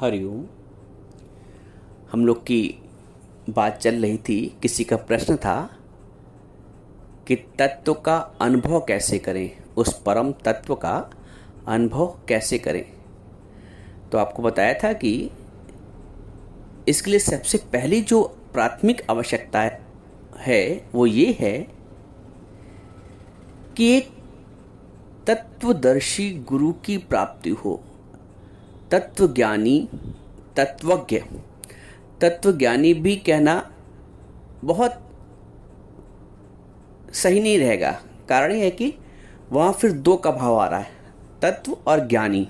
हरिओम। हम लोग की बात चल रही थी, किसी का प्रश्न था कि तत्व का अनुभव कैसे करें, उस परम तत्व का अनुभव कैसे करें। तो आपको बताया था कि इसके लिए सबसे पहली जो प्राथमिक आवश्यकता है वो ये है कि एक तत्वदर्शी गुरु की प्राप्ति हो। तत्वज्ञानी, तत्वज्ञ, तत्वज्ञानी भी कहना बहुत सही नहीं रहेगा। कारण यह है कि वहाँ फिर दो का भाव आ रहा है, तत्व और ज्ञानी।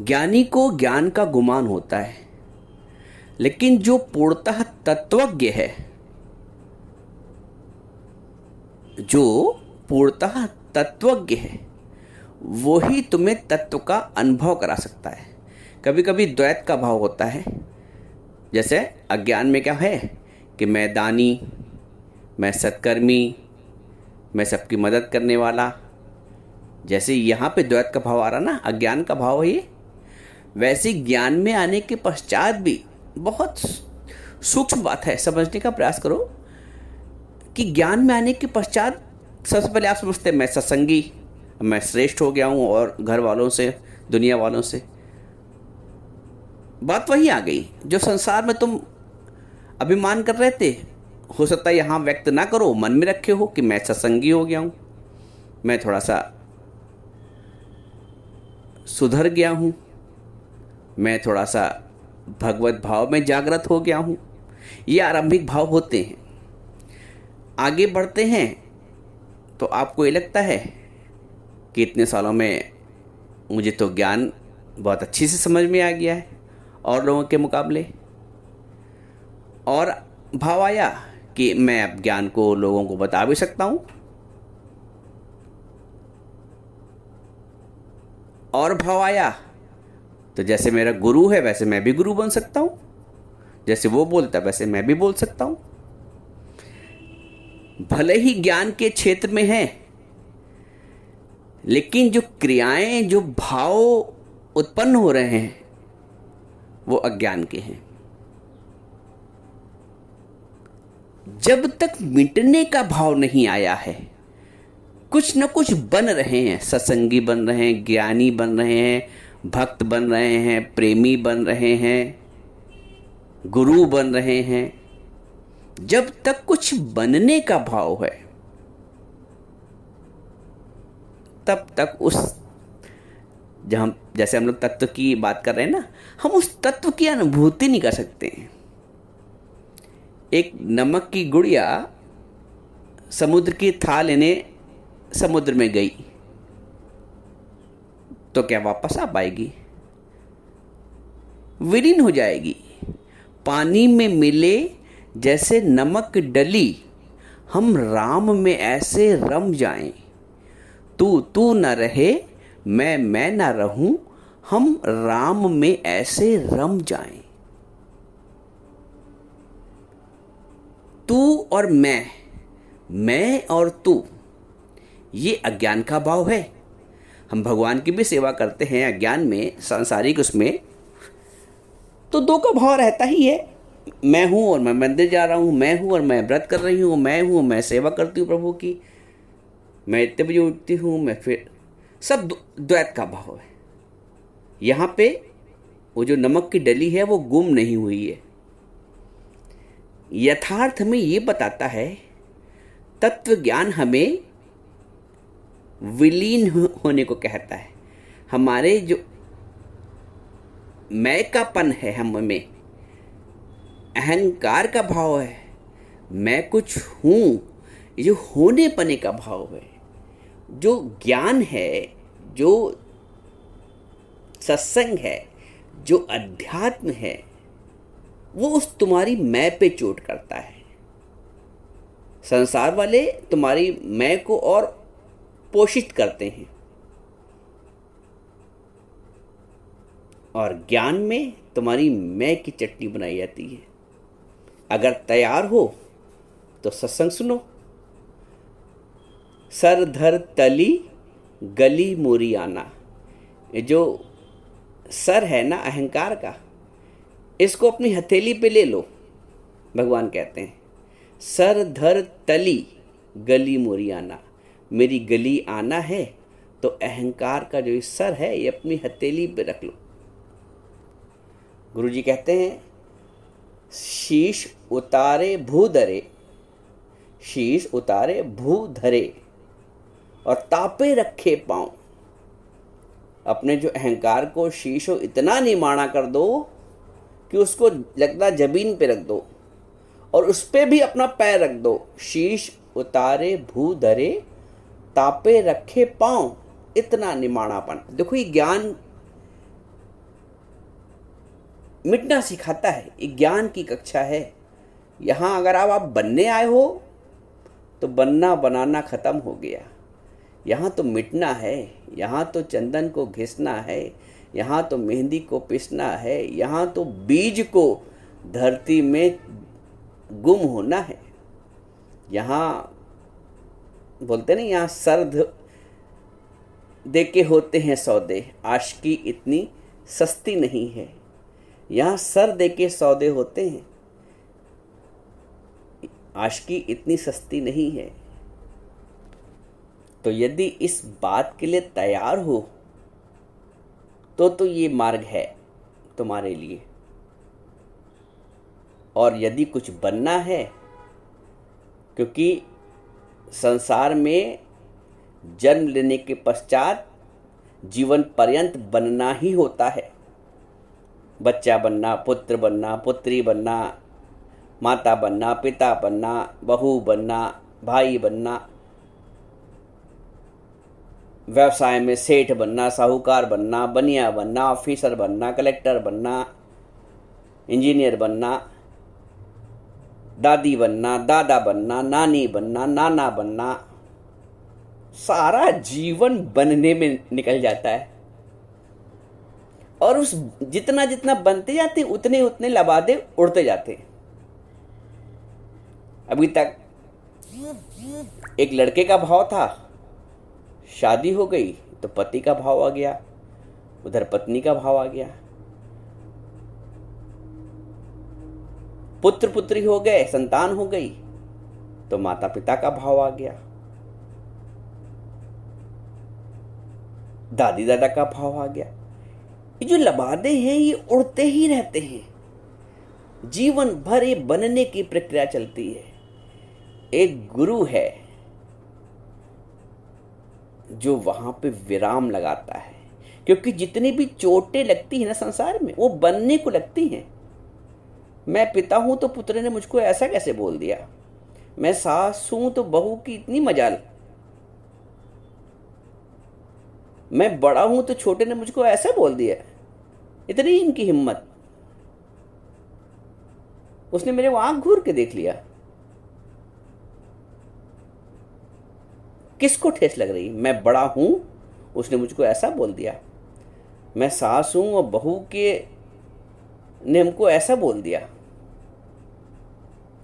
ज्ञानी को ज्ञान का गुमान होता है, लेकिन जो पूर्णतः तत्वज्ञ है, जो पूर्णतः तत्वज्ञ है, वो ही तुम्हें तत्व का अनुभव करा सकता है। कभी कभी द्वैत का भाव होता है, जैसे अज्ञान में क्या है कि मैं दानी, मैं सत्कर्मी, मैं सबकी मदद करने वाला। जैसे यहाँ पे द्वैत का भाव आ रहा ना, अज्ञान का भाव है ये। वैसे ज्ञान में आने के पश्चात भी बहुत सूक्ष्म बात है, समझने का प्रयास करो कि ज्ञान में आने के पश्चात सबसे पहले आप समझते हैं मैं सत्संगी, मैं श्रेष्ठ हो गया हूँ और घर वालों से, दुनिया वालों से। बात वही आ गई जो संसार में तुम अभिमान कर रहे थे। हो सकता है यहाँ व्यक्त ना करो, मन में रखे हो कि मैं सत्संगी हो गया हूँ, मैं थोड़ा सा सुधर गया हूँ, मैं थोड़ा सा भगवत भाव में जागृत हो गया हूँ। ये आरंभिक भाव होते हैं। आगे बढ़ते हैं तो आपको ये लगता है कि इतने सालों में मुझे तो ज्ञान बहुत अच्छी से समझ में आ गया है और लोगों के मुकाबले। और भाव आया कि मैं अब ज्ञान को लोगों को बता भी सकता हूँ। और भाव आया तो जैसे मेरा गुरु है वैसे मैं भी गुरु बन सकता हूँ, जैसे वो बोलता है वैसे मैं भी बोल सकता हूँ। भले ही ज्ञान के क्षेत्र में है, लेकिन जो क्रियाएं, जो भाव उत्पन्न हो रहे हैं वो अज्ञान के हैं। जब तक मिटने का भाव नहीं आया है, कुछ न कुछ बन रहे हैं। सत्संगी बन रहे हैं, ज्ञानी बन रहे हैं, भक्त बन रहे हैं, प्रेमी बन रहे हैं, गुरु बन रहे हैं। जब तक कुछ बनने का भाव है, तब तक उस जैसे हम लोग तत्व की बात कर रहे हैं ना, हम उस तत्व की अनुभूति नहीं कर सकते हैं। एक नमक की गुड़िया समुद्र की थाह लेने समुद्र में गई तो क्या वापस आ पाएगी? विलीन हो जाएगी। पानी में मिले जैसे नमक डली, हम राम में ऐसे रम जाएं। तू तू न रहे, मैं न रहूं, हम राम में ऐसे रम जाएं। तू और मैं और तू, ये अज्ञान का भाव है। हम भगवान की भी सेवा करते हैं अज्ञान में, सांसारिक उसमें, तो दो का भाव रहता ही है। मैं हूं और मैं मंदिर जा रहा हूं, मैं हूं और मैं व्रत कर रही हूं, मैं हूं और मैं सेवा करती हूं प्रभु की, मैं इतने बजे उठती हूं, मैं फिर सब द्वैत का भाव है। यहाँ पे वो जो नमक की डली है वो गुम नहीं हुई है। यथार्थ में ये बताता है, तत्व ज्ञान हमें विलीन होने को कहता है। हमारे जो मैं कापन है, हम में अहंकार का भाव है, मैं कुछ हूँ, ये होने पने का भाव है। जो ज्ञान है, जो सत्संग है, जो अध्यात्म है, वो उस तुम्हारी मैं पे चोट करता है। संसार वाले तुम्हारी मैं को और पोषित करते हैं, और ज्ञान में तुम्हारी मैं की चटनी बनाई जाती है। अगर तैयार हो तो सत्संग सुनो। सर धर तली गली मोरियाना, ये जो सर है ना अहंकार का, इसको अपनी हथेली पे ले लो। भगवान कहते हैं सर धर तली गली मोरियाना, मेरी गली आना है तो अहंकार का जो ये सर है ये अपनी हथेली पे रख लो। गुरु जी कहते हैं शीश उतारे भूधरे, शीश उतारे भूधरे और तापे रखे पांव। अपने जो अहंकार को शीशो इतना निमाणा कर दो कि उसको लगता जमीन पे रख दो और उस पे भी अपना पैर रख दो। शीश उतारे भूधरे तापे रखे पांव, इतना निमाणापन। देखो ये ज्ञान मिटना सिखाता है, ये ज्ञान की कक्षा है। यहाँ अगर आप बनने आए हो तो बनना बनाना खत्म हो गया। यहाँ तो मिटना है, यहाँ तो चंदन को घिसना है, यहाँ तो मेहंदी को पिसना है, यहाँ तो बीज को धरती में गुम होना है। यहाँ बोलते नहीं, यहाँ सर्द दे के होते हैं सौदे, आशिकी इतनी सस्ती नहीं है। यहाँ सर दे के सौदे होते हैं, आशिकी इतनी सस्ती नहीं है। तो यदि इस बात के लिए तैयार हो तो ये मार्ग है तुम्हारे लिए। और यदि कुछ बनना है, क्योंकि संसार में जन्म लेने के पश्चात जीवन पर्यंत बनना ही होता है। बच्चा बनना, पुत्र बनना, पुत्री बनना, माता बनना, पिता बनना, बहू बनना, भाई बनना, व्यवसाय में सेठ बनना, साहूकार बनना, बनिया बनना, ऑफिसर बनना, कलेक्टर बनना, इंजीनियर बनना, दादी बनना, दादा बनना, नानी बनना, नाना बनना। सारा जीवन बनने में निकल जाता है। और उस जितना जितना बनते जाते उतने उतने लबादे उड़ते जाते। अभी तक एक लड़के का भाव था, शादी हो गई तो पति का भाव आ गया, उधर पत्नी का भाव आ गया, पुत्र पुत्री हो गए, संतान हो गई तो माता पिता का भाव आ गया, दादी दादा का भाव आ गया। ये जो लबादे हैं ये उड़ते ही रहते हैं। जीवन भर ये बनने की प्रक्रिया चलती है। एक गुरु है जो वहां पे विराम लगाता है, क्योंकि जितनी भी चोटें लगती है ना संसार में वो बनने को लगती हैं। मैं पिता हूं तो पुत्र ने मुझको ऐसा कैसे बोल दिया, मैं सास हूं तो बहू की इतनी मजाल, मैं बड़ा हूं तो छोटे ने मुझको ऐसा बोल दिया, इतनी इनकी हिम्मत। उसने मेरे को आंख घूर के देख लिया। किसको ठेस लग रही? मैं बड़ा हूं, उसने मुझको ऐसा बोल दिया। मैं सास हूं और बहू के ने हमको ऐसा बोल दिया।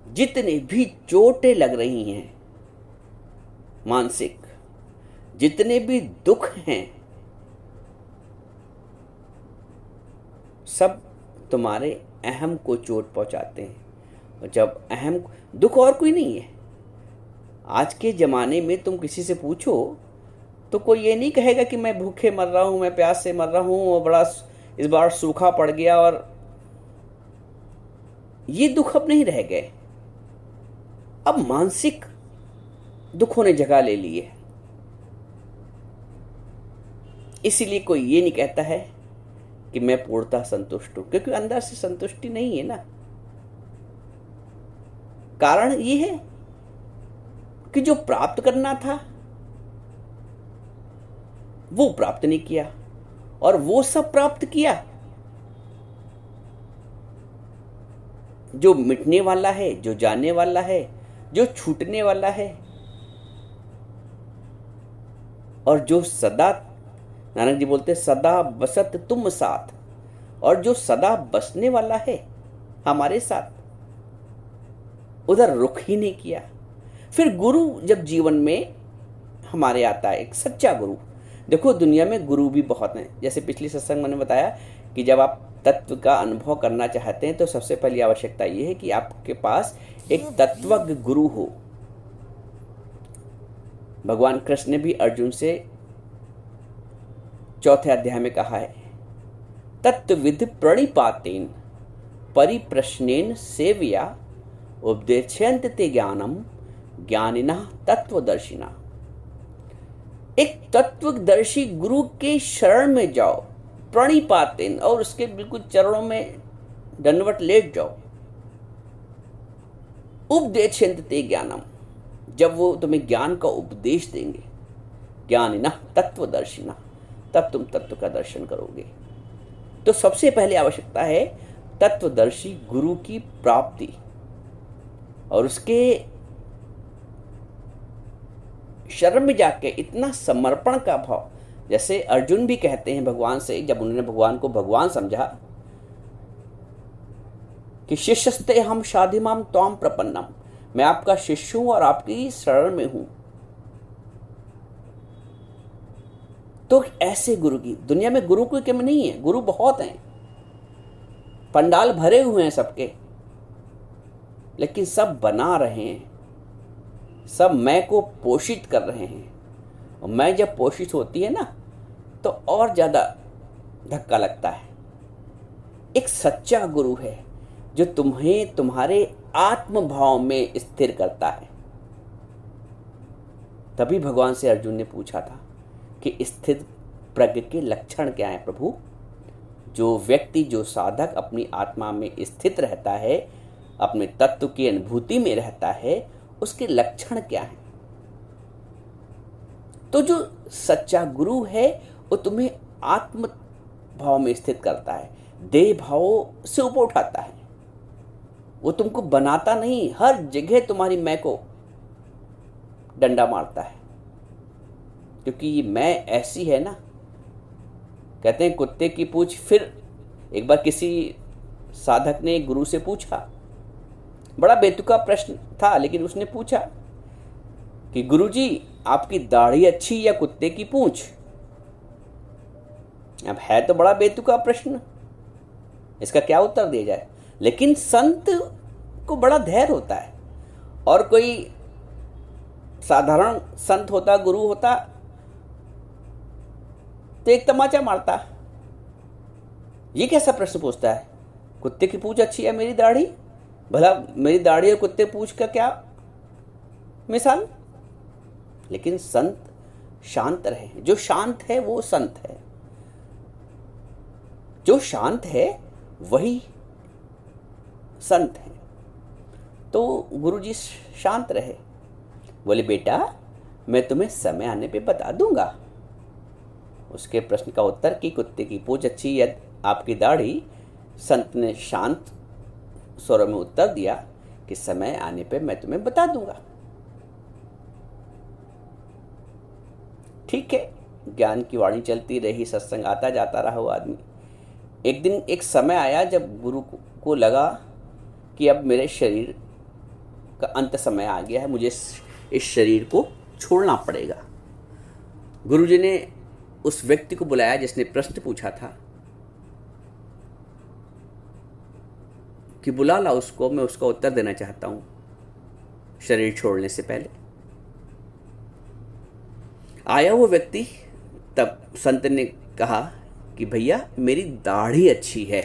जितनी भी चोटें लग रही हैं मानसिक, जितने भी दुख हैं, सब तुम्हारे अहम को चोट पहुंचाते हैं। और जब अहम, दुख और कोई नहीं है। आज के ज़माने में तुम किसी से पूछो तो कोई ये नहीं कहेगा कि मैं भूखे मर रहा हूँ, मैं प्यास से मर रहा हूँ और बड़ा इस बार सूखा पड़ गया। और ये दुख अब नहीं रह गए, अब मानसिक दुखों ने जगह ले ली है। इसीलिए कोई ये नहीं कहता है कि मैं पूर्णतः संतुष्ट हूं, क्योंकि अंदर से संतुष्टि नहीं है ना। कारण ये है कि जो प्राप्त करना था वो प्राप्त नहीं किया, और वो सब प्राप्त किया जो मिटने वाला है, जो जाने वाला है, जो छूटने वाला है, और जो सदा, नानक जी बोलते सदा बसत तुम साथ, और जो सदा बसने वाला है हमारे साथ, उधर रुख ही नहीं किया। फिर गुरु जब जीवन में हमारे आता है, एक सच्चा गुरु देखो दुनिया में गुरु भी बहुत हैं। जैसे पिछली सत्संग मैंने बताया कि जब आप तत्व का अनुभव करना चाहते हैं तो सबसे पहली आवश्यकता ये है कि आपके पास एक तत्वज्ञ गुरु हो। भगवान कृष्ण ने भी अर्जुन से चौथे अध्याय में कहा है, तत्वविद प्रणिपातेन परिप्रश्नेन सेवया उपदेक्षन्ते ते ज्ञानम ज्ञानिनः तत्वदर्शिना। एक तत्वदर्शी गुरु के शरण में जाओ, प्रणिपातेन, और उसके बिल्कुल चरणों में दंडवत लेट जाओ। उपदेक्षन्ते ते ज्ञानम, जब वो तुम्हें ज्ञान का उपदेश देंगे, ज्ञानिनः तत्वदर्शिना, तब तुम तत्व का दर्शन करोगे। तो सबसे पहले आवश्यकता है तत्वदर्शी गुरु की प्राप्ति, और उसके शरण में जाके इतना समर्पण का भाव। जैसे अर्जुन भी कहते हैं भगवान से, जब उन्होंने भगवान को भगवान समझा कि शिष्यस्ते हम शाधिमाम त्वाम प्रपन्नम, मैं आपका शिष्य हूं और आपकी शरण में हूं। तो ऐसे गुरु की, दुनिया में गुरु की कमी नहीं है, गुरु बहुत हैं, पंडाल भरे हुए हैं सबके, लेकिन सब बना रहे हैं, सब मैं को पोषित कर रहे हैं। और मैं जब पोषित होती है ना तो और ज़्यादा धक्का लगता है। एक सच्चा गुरु है जो तुम्हें तुम्हारे आत्म भाव में स्थिर करता है। तभी भगवान से अर्जुन ने पूछा था कि स्थित प्रज्ञ के लक्षण क्या हैं प्रभु। जो व्यक्ति, जो साधक अपनी आत्मा में स्थित रहता है, अपने तत्व की अनुभूति में रहता है, उसके लक्षण क्या हैं। तो जो सच्चा गुरु है वो तुम्हें आत्म भाव में स्थित करता है, देह भाव से ऊपर उठाता है। वो तुमको बनाता नहीं, हर जगह तुम्हारी मैं को डंडा मारता है, क्योंकि ये मैं ऐसी है ना। कहते हैं कुत्ते की पूंछ। फिर एक बार किसी साधक ने गुरु से पूछा, बड़ा बेतुका प्रश्न था, लेकिन उसने पूछा कि गुरुजी आपकी दाढ़ी अच्छी या कुत्ते की पूंछ। अब है तो बड़ा बेतुका प्रश्न, इसका क्या उत्तर दिया जाए। लेकिन संत को बड़ा धैर्य होता है, और कोई साधारण संत होता, गुरु होता, तो एक तमाचा मारता। ये कैसा प्रश्न पूछता है, कुत्ते की पूंछ अच्छी है मेरी दाढ़ी? भला मेरी दाढ़ी और कुत्ते पूंछ का क्या मिसाल। लेकिन संत शांत रहे। जो शांत है वो संत है, जो शांत है वही संत है। तो गुरुजी शांत रहे, बोले बेटा मैं तुम्हें समय आने पे बता दूंगा। उसके प्रश्न का उत्तर कि कुत्ते की पूंछ अच्छी या आपकी दाढ़ी, संत ने शांत स्वर में उत्तर दिया कि समय आने पे मैं तुम्हें बता दूंगा। ठीक है, ज्ञान की वाणी चलती रही, सत्संग आता जाता रहा वो आदमी। एक दिन एक समय आया जब गुरु को लगा कि अब मेरे शरीर का अंत समय आ गया है, मुझे इस शरीर को छोड़ना पड़ेगा। गुरुजी ने उस व्यक्ति को बुलाया जिसने प्रश्न पूछा था कि बुला ला उसको, मैं उसका उत्तर देना चाहता हूं शरीर छोड़ने से पहले। आया वो व्यक्ति। तब संत ने कहा कि भैया मेरी दाढ़ी अच्छी है।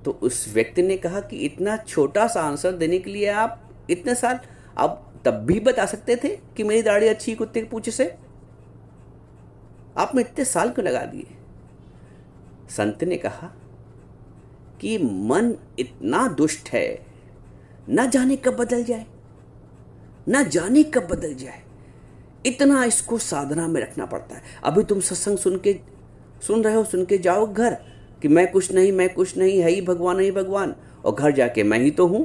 तो उस व्यक्ति ने कहा कि इतना छोटा सा आंसर देने के लिए आप इतने साल, आप तब भी बता सकते थे कि मेरी दाढ़ी अच्छी कुत्ते की पूंछ से, आपने इतने साल क्यों लगा दिए। संत ने कहा कि मन इतना दुष्ट है, ना जाने कब बदल जाए, ना जाने कब बदल जाए। इतना इसको साधना में रखना पड़ता है। अभी तुम सत्संग सुन रहे हो, सुन के जाओ घर कि मैं कुछ नहीं, मैं कुछ नहीं, है ही भगवान, ही भगवान, और घर जाके मैं ही तो हूं।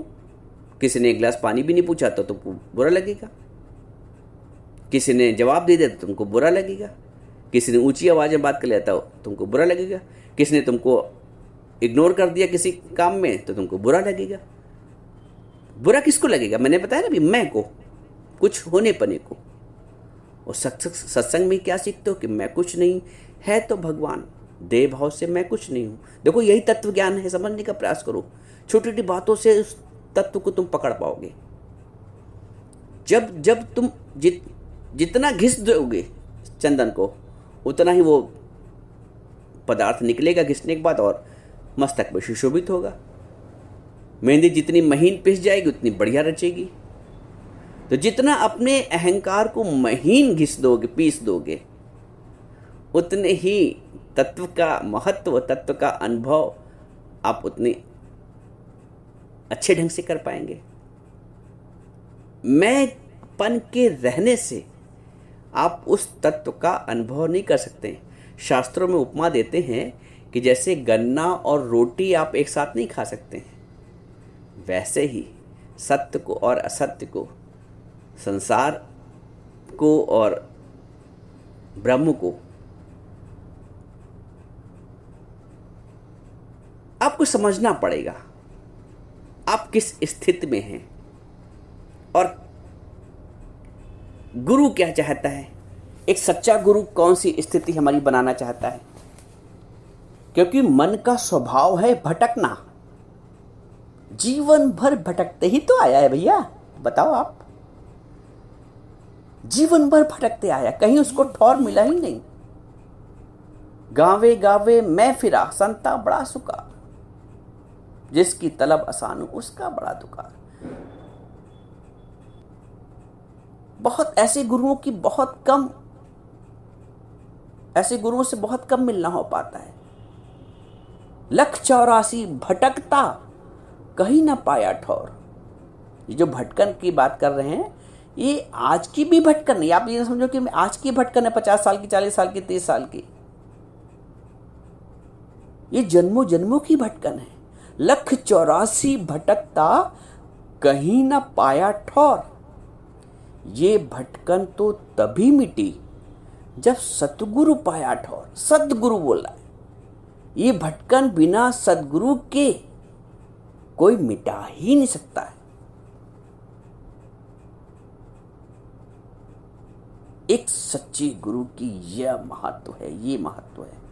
किसी ने एक गिलास पानी भी नहीं पूछा तो तुमको बुरा लगेगा, किसी ने जवाब दे दिया तो तुमको बुरा लगेगा, किसी ने ऊंची आवाज में बात कर लिया तो तुमको बुरा लगेगा, किसी ने तुमको इग्नोर कर दिया किसी काम में तो तुमको बुरा लगेगा। बुरा किसको लगेगा? मैंने बताया ना भी मैं को, कुछ होने पने को। और सत्संग में क्या सीखते हो कि मैं कुछ नहीं, है तो भगवान, देह भाव से मैं कुछ नहीं हूँ। देखो यही तत्व ज्ञान है, समझने का प्रयास करो। छोटी छोटी बातों से उस तत्व को तुम पकड़ पाओगे। जब जब तुम जितना घिस दोगे चंदन को, उतना ही वो पदार्थ निकलेगा घिसने के बाद और मस्तक में सुशोभित होगा। मेहंदी जितनी महीन पिस जाएगी उतनी बढ़िया रचेगी। तो जितना अपने अहंकार को महीन घिस दोगे, पीस दोगे, उतने ही तत्व का महत्व, तत्व का अनुभव आप उतने अच्छे ढंग से कर पाएंगे। मैंपन के रहने से आप उस तत्व का अनुभव नहीं कर सकते। शास्त्रों में उपमा देते हैं कि जैसे गन्ना और रोटी आप एक साथ नहीं खा सकते हैं, वैसे ही सत्य को और असत्य को, संसार को और ब्रह्म को आपको समझना पड़ेगा। आप किस स्थिति में हैं और गुरु क्या चाहता है। एक सच्चा गुरु कौन सी स्थिति हमारी बनाना चाहता है, क्योंकि मन का स्वभाव है भटकना। जीवन भर भटकते ही तो आया है भैया, बताओ आप। जीवन भर भटकते आया, कहीं उसको ठौर मिला ही नहीं। गावे गावे मैं फिरा, संता बड़ा सुका, जिसकी तलब आसान उसका बड़ा दुकार। बहुत ऐसे गुरुओं की बहुत कम, ऐसे गुरुओं से बहुत कम मिलना हो पाता है। 184 भटकता कहीं ना पाया ठौर। ये जो भटकन की बात कर रहे हैं, ये आज की भी भटकन नहीं। आप ये समझो कि आज की भटकन है 50 साल की, 40 साल की, 30 साल की। ये जन्मों जन्मों की भटकन है। 184 भटकता कहीं ना पाया ठौर। ये भटकन तो तभी मिटी जब सतगुरु पाया ठौर। सतगुरु बोला है। ये भटकन बिना सतगुरु के कोई मिटा ही नहीं सकता है। एक सच्चे गुरु की यह महत्व है, ये महत्व है।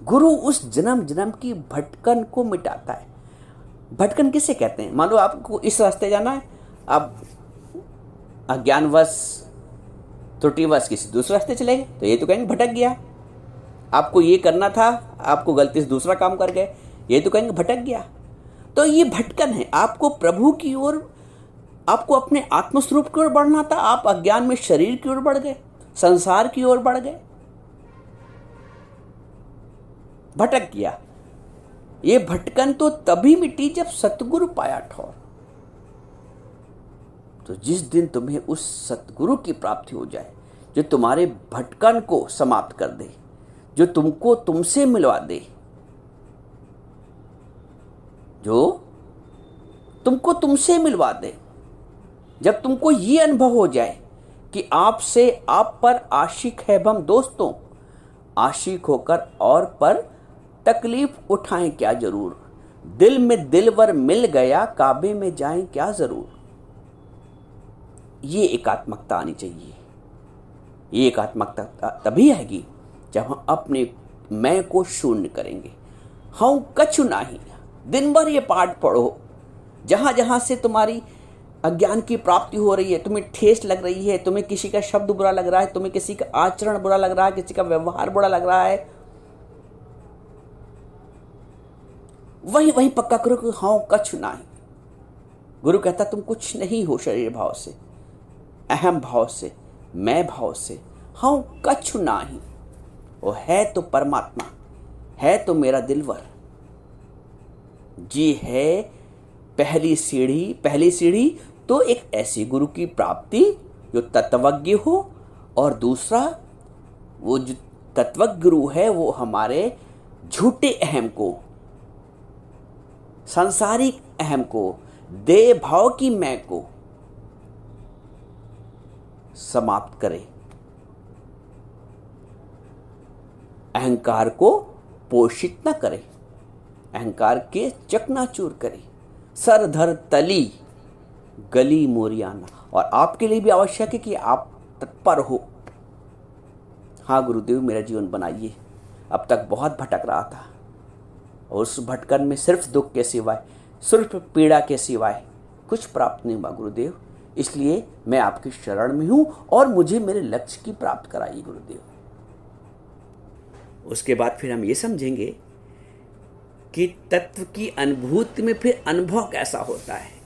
गुरु उस जन्म जन्म की भटकन को मिटाता है। भटकन किसे कहते हैं? मान लो आपको इस रास्ते जाना है, आप अज्ञानवश, त्रुटिवश किसी दूसरे रास्ते चले गए, तो ये तो कहेंगे भटक गया। आपको ये करना था, आपको गलती से दूसरा काम कर गए, ये तो कहेंगे भटक गया। तो ये भटकन है। आपको प्रभु की ओर, आपको अपने आत्मस्वरूप की ओर बढ़ना था, आप अज्ञान में शरीर की ओर बढ़ गए, संसार की ओर बढ़ गए, भटक गया। ये भटकन तो तभी मिटी जब सतगुरु पाया ठौर। तो जिस दिन तुम्हें उस सतगुरु की प्राप्ति हो जाए, जो तुम्हारे भटकन को समाप्त कर दे, जो तुमको तुमसे मिलवा दे, जो तुमको तुमसे मिलवा दे, जब तुमको ये अनुभव हो जाए कि आपसे, आप पर आशिक है हम दोस्तों, आशिक होकर और पर तकलीफ उठाएं क्या जरूर, दिल में दिलवर मिल गया काबे में जाएं क्या जरूर। ये एकात्मकता आनी चाहिए। ये एकात्मकता तभी आएगी जब हम अपने मैं को शून्य करेंगे। हम कछु नहीं। दिन भर ये पाठ पढ़ो, जहां जहां से तुम्हारी अज्ञान की प्राप्ति हो रही है, तुम्हें ठेस लग रही है, तुम्हें किसी का शब्द बुरा लग रहा है, तुम्हें किसी का आचरण बुरा लग रहा है, किसी का व्यवहार बुरा लग रहा है, वही वही पक्का करो कि हाँ कछु नहीं। गुरु कहता तुम कुछ नहीं हो शरीर भाव से, अहम भाव से, मैं भाव से, हाँ कछु नहीं। वो है तो परमात्मा, है तो मेरा दिलवर। जी है पहली सीढ़ी। पहली सीढ़ी तो एक ऐसी गुरु की प्राप्ति जो तत्वज्ञ हो, और दूसरा वो जो तत्वज्ञ गुरु है वो हमारे झूठे अहम को, सांसारिक अहम को, देह भाव की मैं को समाप्त करे, अहंकार को पोषित न करे, अहंकार के चकनाचूर करे। सरधर तली गली मोरियाना। और आपके लिए भी आवश्यक है कि आप तत्पर हो। हाँ गुरुदेव, मेरा जीवन बनाइए, अब तक बहुत भटक रहा था और उस भटकन में सिर्फ दुख के सिवाय, सिर्फ पीड़ा के सिवाय कुछ प्राप्त नहीं हुआ गुरुदेव। इसलिए मैं आपकी शरण में हूँ और मुझे मेरे लक्ष्य की प्राप्त कराइए गुरुदेव। उसके बाद फिर हम ये समझेंगे कि तत्व की अनुभूति में फिर अनुभव कैसा होता है।